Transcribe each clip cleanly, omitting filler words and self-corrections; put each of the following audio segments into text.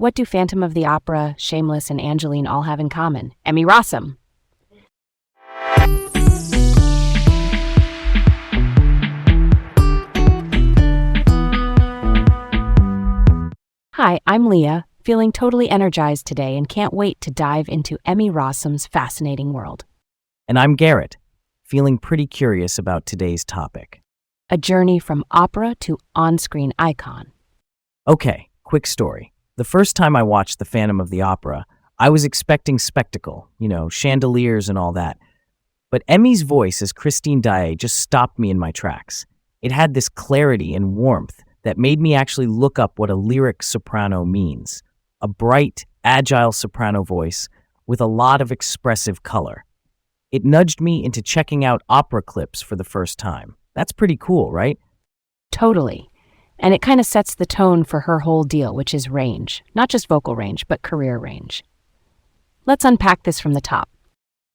What do Phantom of the Opera, Shameless, and Angeline all have in common? Emmy Rossum. Hi, I'm Leah, feeling totally energized today and can't wait to dive into Emmy Rossum's fascinating world. And I'm Garrett, feeling pretty curious about today's topic. A journey from opera to on-screen icon. Okay, quick story. The first time I watched The Phantom of the Opera, I was expecting spectacle, chandeliers and all that. But Emmy's voice as Christine Daae just stopped me in my tracks. It had this clarity and warmth that made me actually look up what a lyric soprano means. A bright, agile soprano voice with a lot of expressive color. It nudged me into checking out opera clips for the first time. That's pretty cool, right? Totally. And it kind of sets the tone for her whole deal, which is range. Not just vocal range, but career range. Let's unpack this from the top.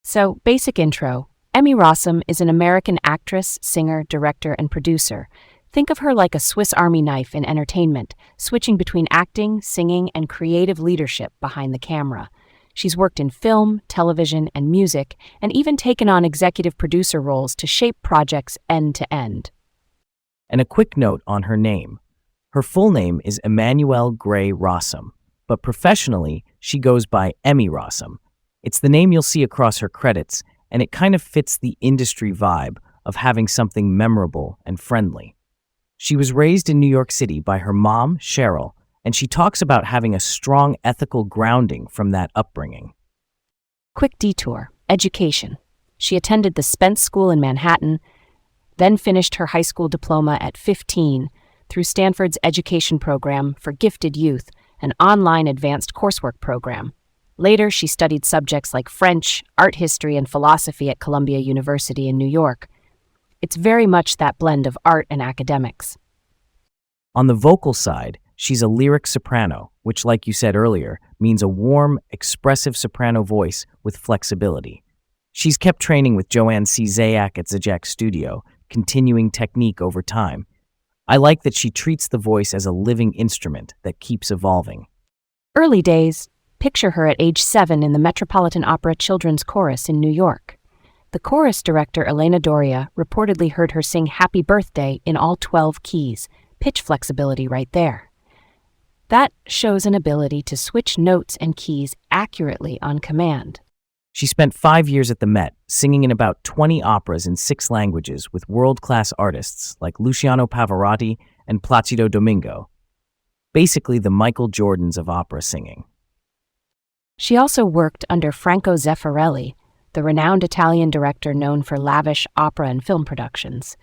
So, basic intro. Emmy Rossum is an American actress, singer, director, and producer. Think of her like a Swiss Army knife in entertainment, switching between acting, singing, and creative leadership behind the camera. She's worked in film, television, and music, and even taken on executive producer roles to shape projects end to end. And a quick note on her name. Her full name is Emmanuelle Gray Rossum, but professionally, she goes by Emmy Rossum. It's the name you'll see across her credits, and it kind of fits the industry vibe of having something memorable and friendly. She was raised in New York City by her mom, Cheryl, and she talks about having a strong ethical grounding from that upbringing. Quick detour. Education. She attended the Spence School in Manhattan, then finished her high school diploma at 15 through Stanford's Education Program for Gifted Youth, an online advanced coursework program. Later, she studied subjects like French, art history, and philosophy at Columbia University in New York. It's very much that blend of art and academics. On the vocal side, she's a lyric soprano, which, like you said earlier, means a warm, expressive soprano voice with flexibility. She's kept training with Joanne C. Zayak at Zajac Studio, continuing technique over time. I like that she treats the voice as a living instrument that keeps evolving. Early days. Picture her at age 7 in the Metropolitan Opera Children's Chorus in New York. The chorus director, Elena Doria, reportedly heard her sing Happy Birthday in all 12 keys. Pitch flexibility right there. That shows an ability to switch notes and keys accurately on command. She spent 5 years at the Met, singing in about 20 operas in 6 languages with world-class artists like Luciano Pavarotti and Placido Domingo. Basically the Michael Jordans of opera singing. She also worked under Franco Zeffirelli, the renowned Italian director known for lavish opera and film productions.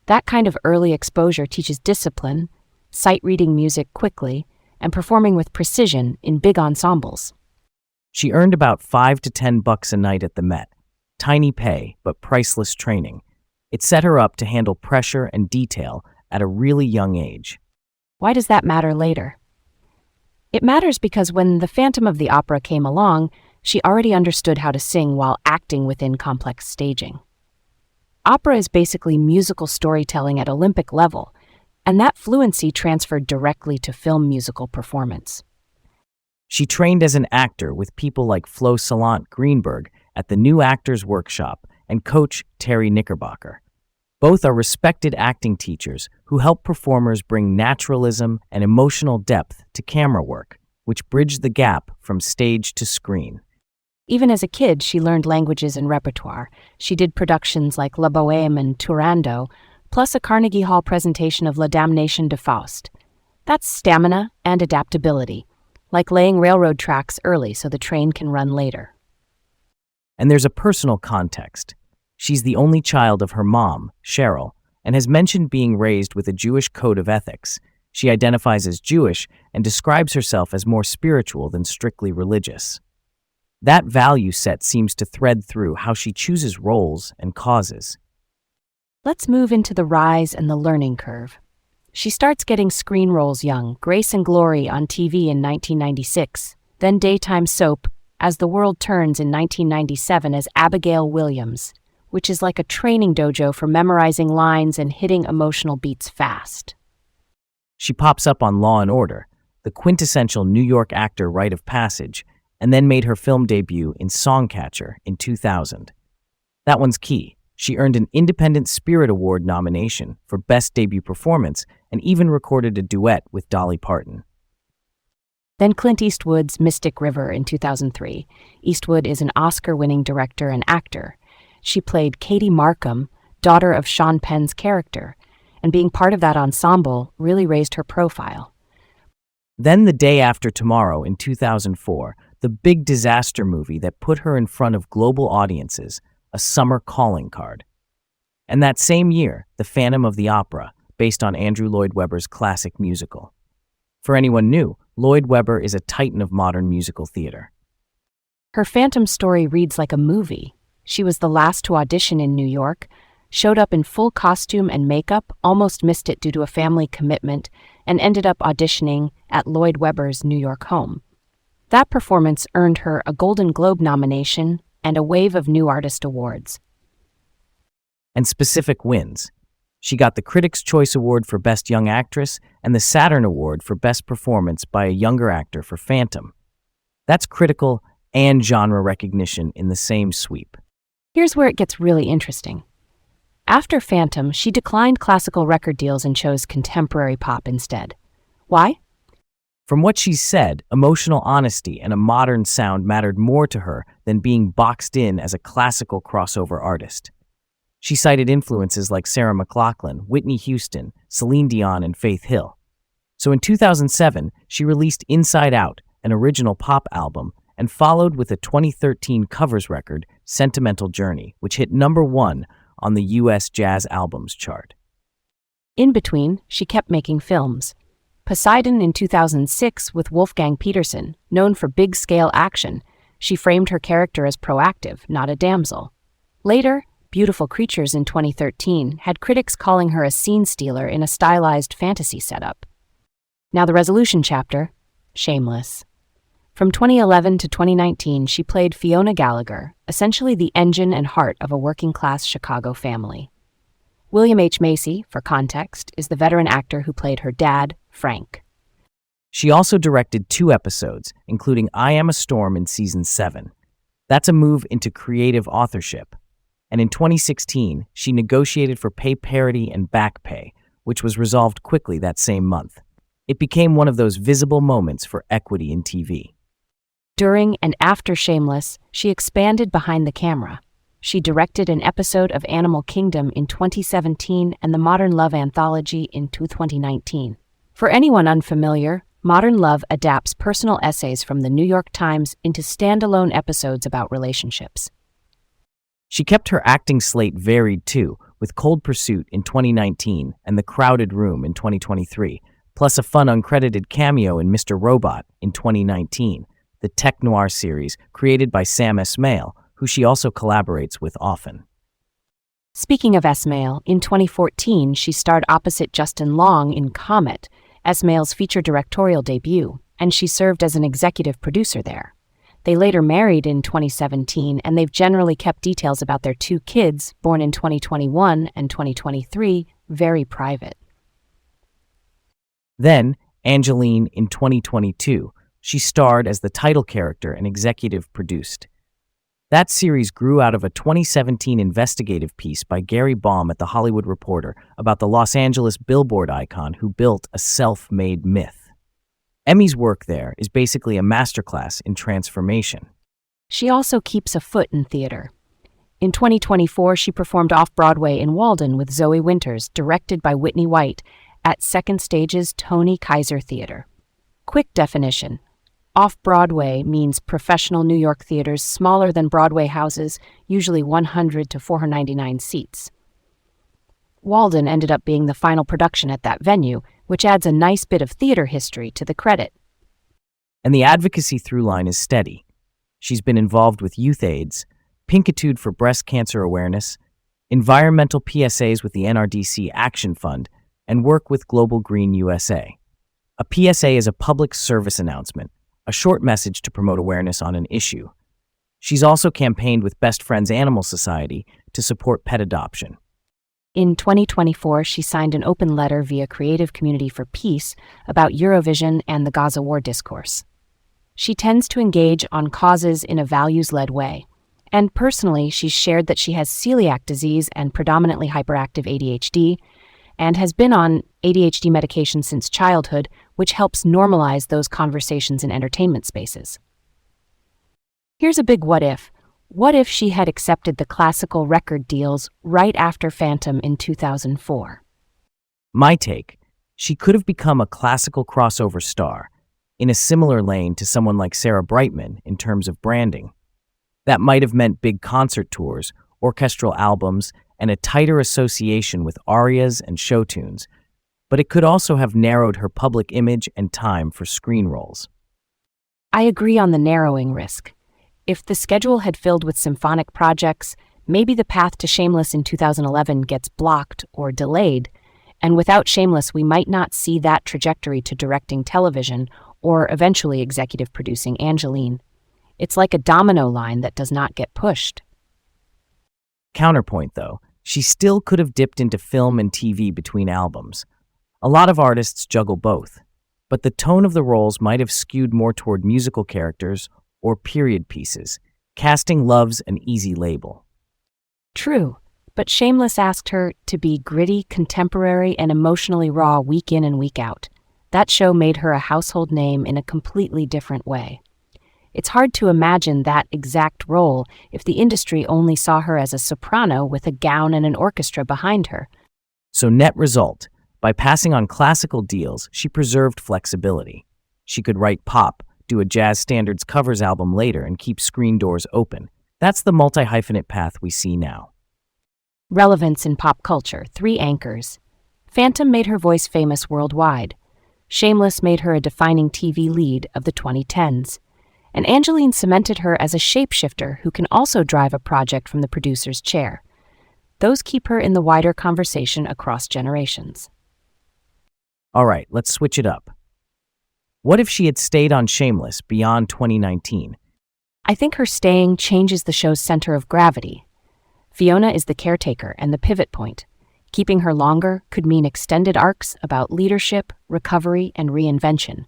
That kind of early exposure teaches discipline, sight-reading music quickly, and performing with precision in big ensembles. She earned about $5 to $10 a night at the Met. Tiny pay, but priceless training. It set her up to handle pressure and detail at a really young age. Why does that matter later? It matters because when The Phantom of the Opera came along, she already understood how to sing while acting within complex staging. Opera is basically musical storytelling at Olympic level, and that fluency transferred directly to film musical performance. She trained as an actor with people like Flo Salant Greenberg at the New Actors Workshop and coach Terry Knickerbocker. Both are respected acting teachers who help performers bring naturalism and emotional depth to camera work, which bridge the gap from stage to screen. Even as a kid, she learned languages and repertoire. She did productions like La Bohème and Turandot, plus a Carnegie Hall presentation of La Damnation de Faust. That's stamina and adaptability, like laying railroad tracks early so the train can run later. And there's a personal context. She's the only child of her mom, Cheryl, and has mentioned being raised with a Jewish code of ethics. She identifies as Jewish and describes herself as more spiritual than strictly religious. That value set seems to thread through how she chooses roles and causes. Let's move into the rise and the learning curve. She starts getting screen roles young, Grace and Glory on TV in 1996, then daytime soap, As the World Turns in 1997 as Abigail Williams, which is like a training dojo for memorizing lines and hitting emotional beats fast. She pops up on Law and Order, the quintessential New York actor rite of passage, and then made her film debut in Songcatcher in 2000. That one's key. She earned an Independent Spirit Award nomination for Best Debut Performance and even recorded a duet with Dolly Parton. Then Clint Eastwood's Mystic River in 2003. Eastwood is an Oscar-winning director and actor. She played Katie Markham, daughter of Sean Penn's character, and being part of that ensemble really raised her profile. Then The Day After Tomorrow in 2004, the big disaster movie that put her in front of global audiences, a summer calling card. And that same year, The Phantom of the Opera, based on Andrew Lloyd Webber's classic musical. For anyone new, Lloyd Webber is a titan of modern musical theater. Her Phantom story reads like a movie. She was the last to audition in New York, showed up in full costume and makeup, almost missed it due to a family commitment, and ended up auditioning at Lloyd Webber's New York home. That performance earned her a Golden Globe nomination and a wave of New Artist Awards. And specific wins. She got the Critics' Choice Award for Best Young Actress and the Saturn Award for Best Performance by a Younger Actor for Phantom. That's critical and genre recognition in the same sweep. Here's where it gets really interesting. After Phantom, she declined classical record deals and chose contemporary pop instead. Why? From what she's said, emotional honesty and a modern sound mattered more to her than being boxed in as a classical crossover artist. She cited influences like Sarah McLachlan, Whitney Houston, Celine Dion, and Faith Hill. So in 2007, she released Inside Out, an original pop album, and followed with a 2013 covers record, Sentimental Journey, which hit #1 on the U.S. Jazz Albums chart. In between, she kept making films. Poseidon in 2006 with Wolfgang Petersen, known for big-scale action. She framed her character as proactive, not a damsel. Later, Beautiful Creatures in 2013 had critics calling her a scene stealer in a stylized fantasy setup. Now the resolution chapter, Shameless. From 2011 to 2019, she played Fiona Gallagher, essentially the engine and heart of a working-class Chicago family. William H. Macy, for context, is the veteran actor who played her dad, Frank. She also directed 2 episodes, including I Am a Storm in Season 7. That's a move into creative authorship. And in 2016, she negotiated for pay parity and back pay, which was resolved quickly that same month. It became one of those visible moments for equity in TV. During and after Shameless, she expanded behind the camera. She directed an episode of Animal Kingdom in 2017 and the Modern Love anthology in 2019. For anyone unfamiliar, Modern Love adapts personal essays from the New York Times into standalone episodes about relationships. She kept her acting slate varied too, with Cold Pursuit in 2019 and The Crowded Room in 2023, plus a fun uncredited cameo in Mr. Robot in 2019, the tech noir series created by Sam Esmail, who she also collaborates with often. Speaking of Esmail, in 2014 she starred opposite Justin Long in Comet, Esmail's feature directorial debut, and she served as an executive producer there. They later married in 2017, and they've generally kept details about their 2 kids, born in 2021 and 2023, very private. Then, Angeline in 2022, she starred as the title character and executive produced. That series grew out of a 2017 investigative piece by Gary Baum at The Hollywood Reporter about the Los Angeles billboard icon who built a self-made myth. Emmy's work there is basically a masterclass in transformation. She also keeps a foot in theater. In 2024, she performed off-Broadway in Walden with Zoe Winters, directed by Whitney White, at Second Stage's Tony Kaiser Theater. Quick definition. Off-Broadway means professional New York theaters smaller than Broadway houses, usually 100 to 499 seats. Walden ended up being the final production at that venue, which adds a nice bit of theater history to the credit. And the advocacy through-line is steady. She's been involved with Youth AIDS, Pinkitude for breast cancer awareness, environmental PSAs with the NRDC Action Fund, and work with Global Green USA. A PSA is a public service announcement, a short message to promote awareness on an issue. She's also campaigned with Best Friends Animal Society to support pet adoption. In 2024, she signed an open letter via Creative Community for Peace about Eurovision and the Gaza war discourse. She tends to engage on causes in a values-led way. And personally, she's shared that she has celiac disease and predominantly hyperactive ADHD, and has been on ADHD medication since childhood, which helps normalize those conversations in entertainment spaces. Here's a big what if. What if she had accepted the classical record deals right after Phantom in 2004? My take, she could have become a classical crossover star, in a similar lane to someone like Sarah Brightman in terms of branding. That might have meant big concert tours, orchestral albums, and a tighter association with arias and show tunes, but it could also have narrowed her public image and time for screen roles. I agree on the narrowing risk. If the schedule had filled with symphonic projects, maybe the path to Shameless in 2011 gets blocked or delayed, and without Shameless we might not see that trajectory to directing television or eventually executive producing Angeline. It's like a domino line that does not get pushed. Counterpoint, though, she still could have dipped into film and TV between albums. A lot of artists juggle both, but the tone of the roles might have skewed more toward musical characters or period pieces. Casting loves an easy label. True, but Shameless asked her to be gritty, contemporary, and emotionally raw week in and week out. That show made her a household name in a completely different way. It's hard to imagine that exact role if the industry only saw her as a soprano with a gown and an orchestra behind her. So net result, by passing on classical deals, she preserved flexibility. She could write pop, do a jazz standards covers album later, and keep screen doors open. That's the multi-hyphenate path we see now. Relevance in pop culture, 3 anchors. Phantom made her voice famous worldwide. Shameless made her a defining TV lead of the 2010s. And Angeline cemented her as a shapeshifter who can also drive a project from the producer's chair. Those keep her in the wider conversation across generations. All right, let's switch it up. What if she had stayed on Shameless beyond 2019? I think her staying changes the show's center of gravity. Fiona is the caretaker and the pivot point. Keeping her longer could mean extended arcs about leadership, recovery, and reinvention.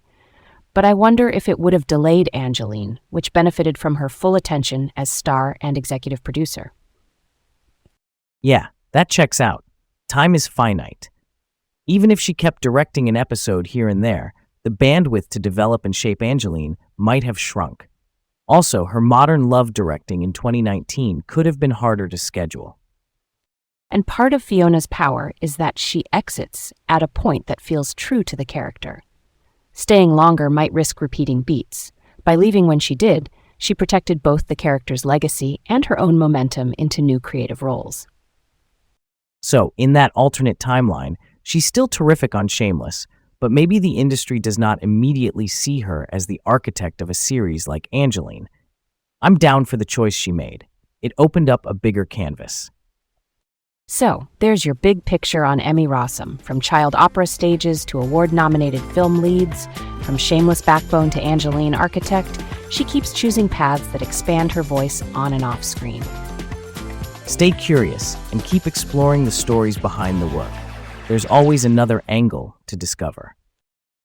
But I wonder if it would have delayed Angeline, which benefited from her full attention as star and executive producer. Yeah, that checks out. Time is finite. Even if she kept directing an episode here and there, the bandwidth to develop and shape Angeline might have shrunk. Also, her modern love directing in 2019 could have been harder to schedule. And part of Fiona's power is that she exits at a point that feels true to the character. Staying longer might risk repeating beats. By leaving when she did, she protected both the character's legacy and her own momentum into new creative roles. So, in that alternate timeline, she's still terrific on Shameless, but maybe the industry does not immediately see her as the architect of a series like Angeline. I'm down for the choice she made. It opened up a bigger canvas. So, there's your big picture on Emmy Rossum, from child opera stages to award-nominated film leads, from Shameless backbone to Angeline architect. She keeps choosing paths that expand her voice on and off screen. Stay curious and keep exploring the stories behind the work. There's always another angle to discover.